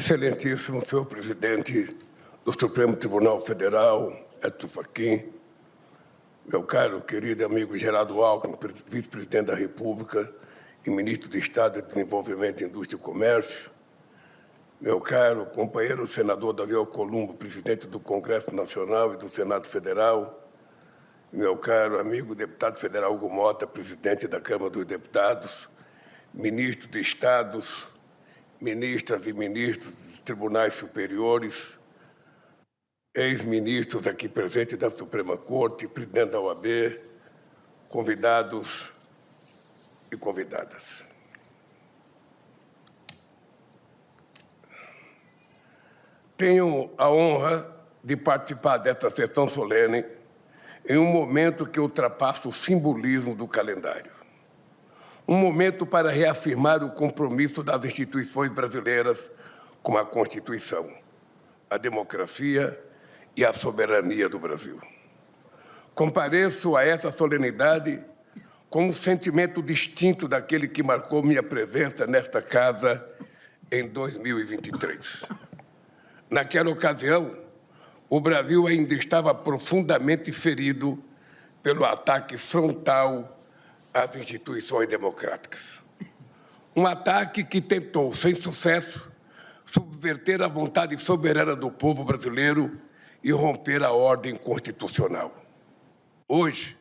Excelentíssimo senhor presidente do Supremo Tribunal Federal, Edson Fachin, meu caro, querido amigo Geraldo Alckmin, vice-presidente da República e ministro de Estado de Desenvolvimento, Indústria e Comércio, meu caro companheiro senador Davi Alcolumbo, presidente do Congresso Nacional e do Senado Federal, meu caro amigo deputado federal Hugo Mota, presidente da Câmara dos Deputados, ministro de Estados, ministras e ministros dos tribunais superiores, ex-ministros aqui presentes da Suprema Corte, presidente da OAB, convidados e convidadas. Tenho a honra de participar desta sessão solene em um momento que ultrapassa o simbolismo do calendário. Um momento para reafirmar o compromisso das instituições brasileiras com a Constituição, a democracia e a soberania do Brasil. Compareço a essa solenidade com um sentimento distinto daquele que marcou minha presença nesta casa em 2023. Naquela ocasião, o Brasil ainda estava profundamente ferido pelo ataque frontal às instituições democráticas. Um ataque que tentou, sem sucesso, subverter a vontade soberana do povo brasileiro e romper a ordem constitucional. Hoje,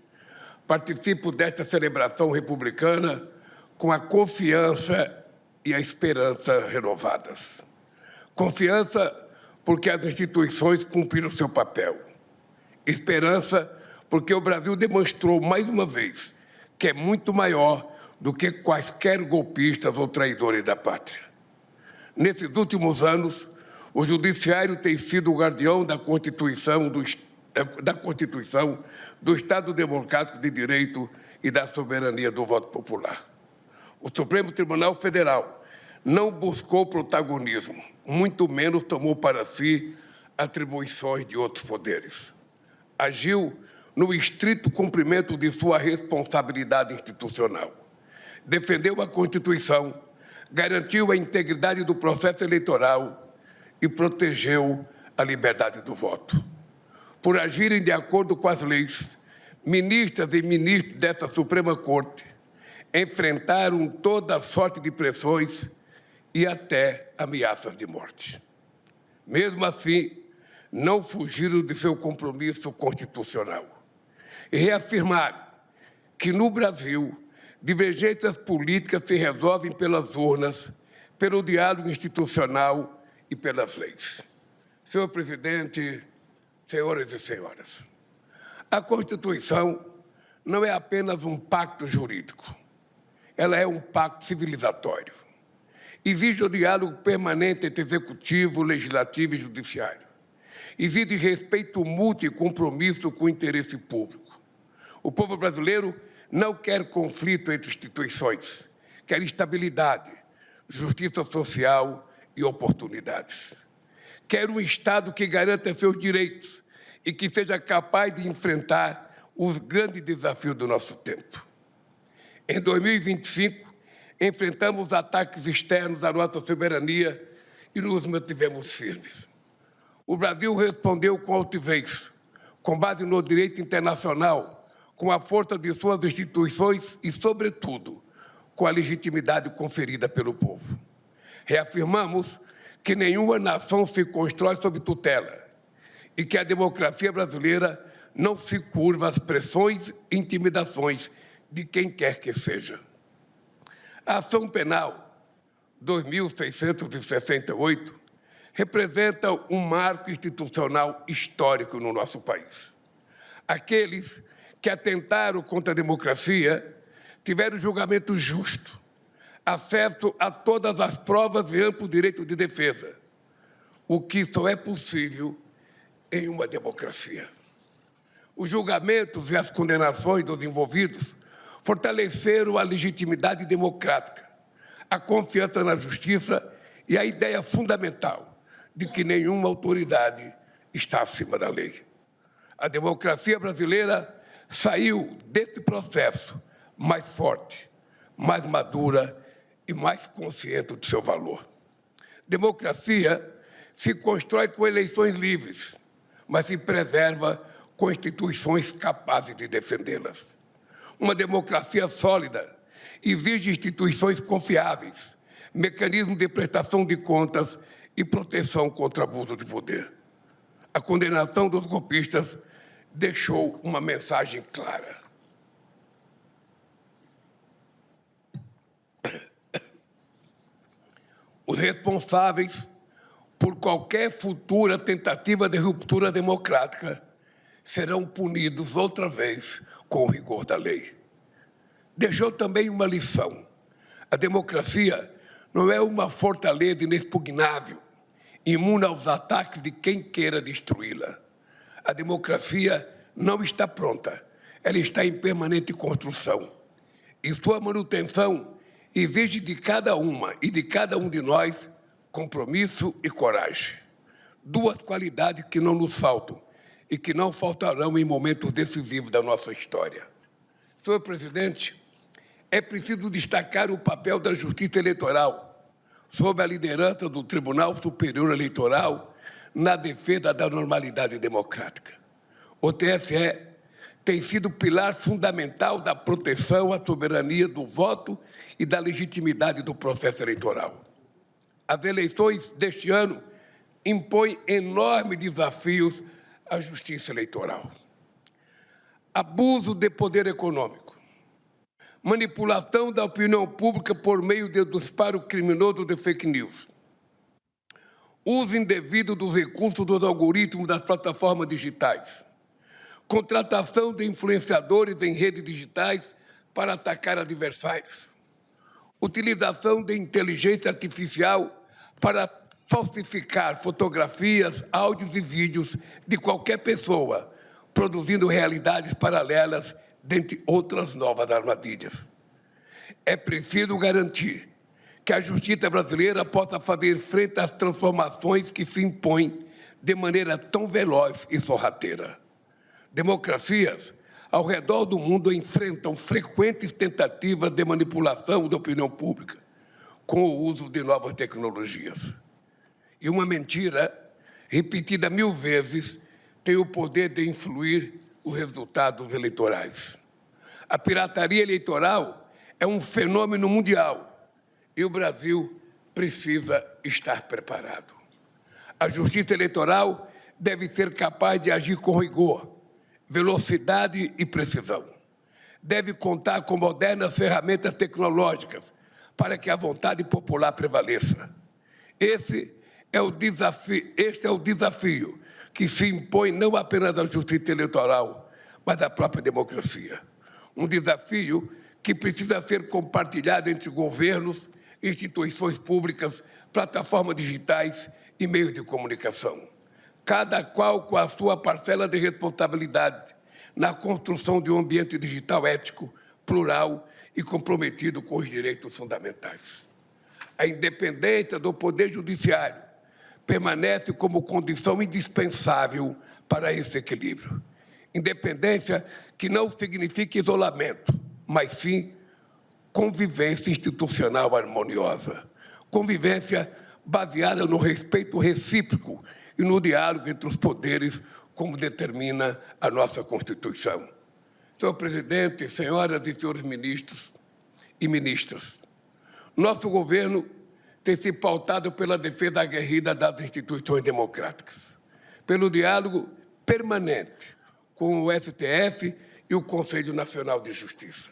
participo desta celebração republicana com a confiança e a esperança renovadas. Confiança porque as instituições cumpriram seu papel. Esperança porque o Brasil demonstrou, mais uma vez, que é muito maior do que quaisquer golpistas ou traidores da pátria. Nesses últimos anos, o Judiciário tem sido o guardião da Constituição, do Estado Democrático de Direito e da soberania do voto popular. O Supremo Tribunal Federal não buscou protagonismo, muito menos tomou para si atribuições de outros poderes. Agiu no estrito cumprimento de sua responsabilidade institucional. Defendeu a Constituição, garantiu a integridade do processo eleitoral e protegeu a liberdade do voto. Por agirem de acordo com as leis, ministras e ministros desta Suprema Corte enfrentaram toda sorte de pressões e até ameaças de morte. Mesmo assim, não fugiram de seu compromisso constitucional e reafirmaram que, no Brasil, divergências políticas se resolvem pelas urnas, pelo diálogo institucional e pelas leis. Senhor presidente, senhoras e senhoras, a Constituição não é apenas um pacto jurídico, ela é um pacto civilizatório. Exige o diálogo permanente entre executivo, legislativo e judiciário. Exige respeito mútuo e compromisso com o interesse público. O povo brasileiro não quer conflito entre instituições, quer estabilidade, justiça social e oportunidades. Quer um Estado que garanta seus direitos e que seja capaz de enfrentar os grandes desafios do nosso tempo. Em 2025, enfrentamos ataques externos à nossa soberania e nos mantivemos firmes. O Brasil respondeu com altivez, com base no direito internacional, com a força de suas instituições e, sobretudo, com a legitimidade conferida pelo povo. Reafirmamos que nenhuma nação se constrói sob tutela e que a democracia brasileira não se curva às pressões e intimidações de quem quer que seja. A ação penal 2668 representa um marco institucional histórico no nosso país. Aqueles que atentaram contra a democracia tiveram julgamento justo, acesso a todas as provas e amplo direito de defesa, o que só é possível em uma democracia. Os julgamentos e as condenações dos envolvidos fortaleceram a legitimidade democrática, a confiança na justiça e a ideia fundamental de que nenhuma autoridade está acima da lei. A democracia brasileira saiu desse processo mais forte, mais madura e mais consciente do seu valor. Democracia se constrói com eleições livres, mas se preserva com instituições capazes de defendê-las. Uma democracia sólida exige instituições confiáveis, mecanismos de prestação de contas e proteção contra abuso de poder. A condenação dos golpistas deixou uma mensagem clara. Os responsáveis por qualquer futura tentativa de ruptura democrática serão punidos outra vez com o rigor da lei. Deixou também uma lição. A democracia não é uma fortaleza inexpugnável, imune aos ataques de quem queira destruí-la. A democracia não está pronta, ela está em permanente construção. E sua manutenção exige de cada uma e de cada um de nós compromisso e coragem. Duas qualidades que não nos faltam e que não faltarão em momentos decisivos da nossa história. Senhor presidente, é preciso destacar o papel da Justiça Eleitoral, sob a liderança do Tribunal Superior Eleitoral, na defesa da normalidade democrática. O TSE tem sido pilar fundamental da proteção à soberania do voto e da legitimidade do processo eleitoral. As eleições deste ano impõem enormes desafios à justiça eleitoral. Abuso de poder econômico, manipulação da opinião pública por meio do disparo criminoso de fake news, uso indevido dos recursos dos algoritmos das plataformas digitais, contratação de influenciadores em redes digitais para atacar adversários, utilização de inteligência artificial para falsificar fotografias, áudios e vídeos de qualquer pessoa, produzindo realidades paralelas, dentre outras novas armadilhas. É preciso garantir que a justiça brasileira possa fazer frente às transformações que se impõem de maneira tão veloz e sorrateira. Democracias ao redor do mundo enfrentam frequentes tentativas de manipulação da opinião pública com o uso de novas tecnologias. E uma mentira, repetida 1000 vezes, tem o poder de influir os resultados eleitorais. A pirataria eleitoral é um fenômeno mundial e o Brasil precisa estar preparado. A justiça eleitoral deve ser capaz de agir com rigor, velocidade e precisão. Deve contar com modernas ferramentas tecnológicas para que a vontade popular prevaleça. Este é o desafio que se impõe não apenas à justiça eleitoral, mas à própria democracia. Um desafio que precisa ser compartilhado entre governos, instituições públicas, plataformas digitais e meios de comunicação. Cada qual com a sua parcela de responsabilidade na construção de um ambiente digital ético, plural e comprometido com os direitos fundamentais. A independência do Poder Judiciário permanece como condição indispensável para esse equilíbrio. Independência que não significa isolamento, mas sim convivência institucional harmoniosa. Convivência baseada no respeito recíproco e no diálogo entre os poderes, como determina a nossa Constituição. Senhor presidente, senhoras e senhores ministros e ministras, nosso governo tem se pautado pela defesa aguerrida das instituições democráticas, pelo diálogo permanente com o STF e o Conselho Nacional de Justiça,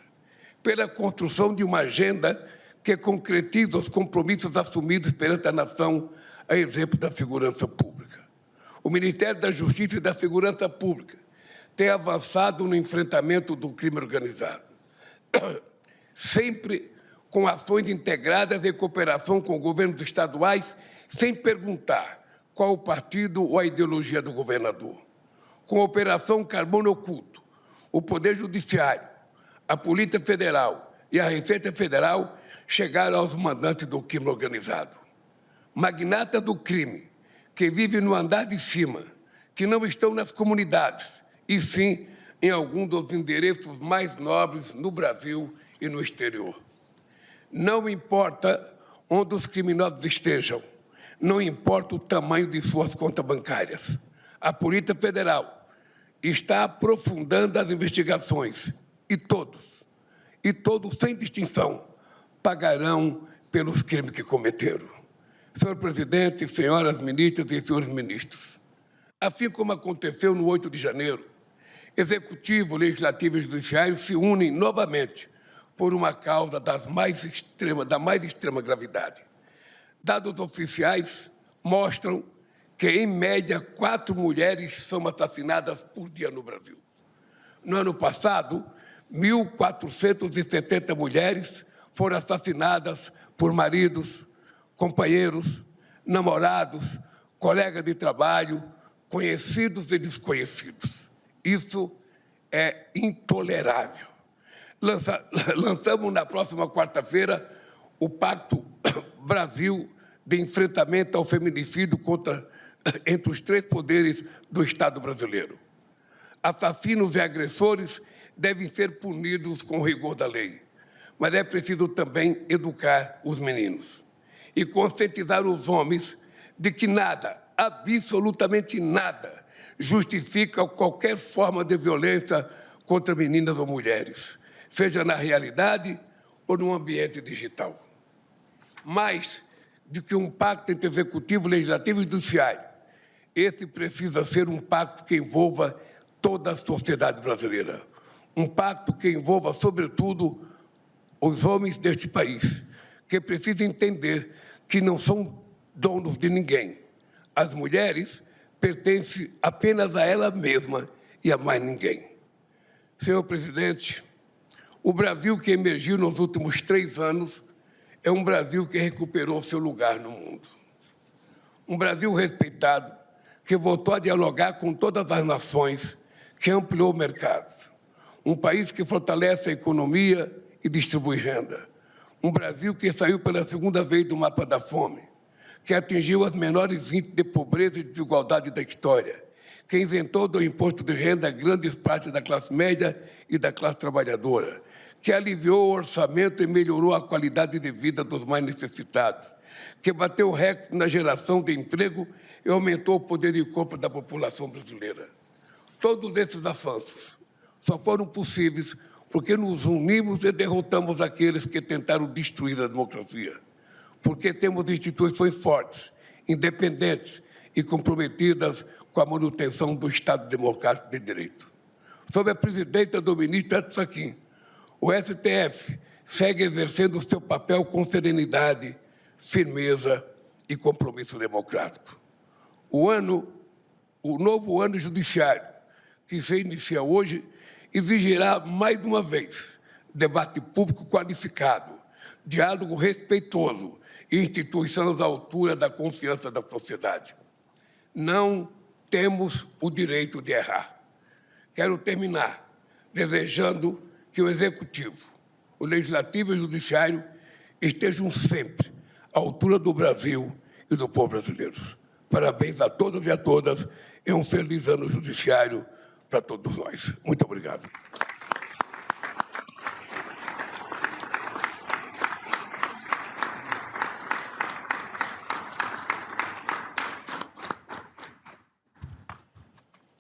pela construção de uma agenda que concretiza os compromissos assumidos perante a nação, a exemplo da segurança pública. O Ministério da Justiça e da Segurança Pública tem avançado no enfrentamento do crime organizado, sempre com ações integradas em cooperação com governos estaduais, sem perguntar qual o partido ou a ideologia do governador. Com a Operação Carbono Oculto, o Poder Judiciário, a Polícia Federal e a Receita Federal chegaram aos mandantes do crime organizado. Magnatas do crime, que vivem no andar de cima, que não estão nas comunidades, e sim em algum dos endereços mais nobres no Brasil e no exterior. Não importa onde os criminosos estejam, não importa o tamanho de suas contas bancárias. A Polícia Federal está aprofundando as investigações e todos, sem distinção, pagarão pelos crimes que cometeram. Senhor presidente, senhoras ministras e senhores ministros, assim como aconteceu no 8 de janeiro, Executivo, Legislativo e Judiciário se unem novamente por uma causa da mais extrema gravidade. Dados oficiais mostram que, em média, 4 mulheres são assassinadas por dia no Brasil. No ano passado, 1.470 mulheres foram assassinadas por maridos, companheiros, namorados, colegas de trabalho, conhecidos e desconhecidos. Isso é intolerável. Lançamos na próxima quarta-feira o Pacto Brasil de enfrentamento ao feminicídio entre os 3 poderes do Estado brasileiro. Assassinos e agressores devem ser punidos com o rigor da lei, mas é preciso também educar os meninos e conscientizar os homens de que nada, absolutamente nada, justifica qualquer forma de violência contra meninas ou mulheres, seja na realidade ou no ambiente digital. Mais do que um pacto entre Executivo, Legislativo e Judiciário, esse precisa ser um pacto que envolva toda a sociedade brasileira, um pacto que envolva, sobretudo, os homens deste país, que precisam entender que não são donos de ninguém. As mulheres pertencem apenas a ela mesma e a mais ninguém. Senhor presidente, o Brasil que emergiu nos últimos 3 anos é um Brasil que recuperou seu lugar no mundo. Um Brasil respeitado, que voltou a dialogar com todas as nações, que ampliou o mercado. Um país que fortalece a economia e distribui renda. Um Brasil que saiu pela 2ª vez do mapa da fome, que atingiu os menores índices de pobreza e desigualdade da história, que isentou do imposto de renda grandes partes da classe média e da classe trabalhadora, que aliviou o orçamento e melhorou a qualidade de vida dos mais necessitados, que bateu recorde na geração de emprego e aumentou o poder de compra da população brasileira. Todos esses avanços só foram possíveis porque nos unimos e derrotamos aqueles que tentaram destruir a democracia, porque temos instituições fortes, independentes e comprometidas com a manutenção do Estado Democrático de Direito. Sob a presidência do ministro Edson Fachin, o STF segue exercendo o seu papel com serenidade, firmeza e compromisso democrático. O novo ano judiciário, que se inicia hoje, exigirá, mais uma vez, debate público qualificado, diálogo respeitoso e instituições à altura da confiança da sociedade. Não temos o direito de errar. Quero terminar desejando que o Executivo, o Legislativo e o Judiciário estejam sempre à altura do Brasil e do povo brasileiro. Parabéns a todos e a todas e um feliz ano judiciário para todos nós. Muito obrigado.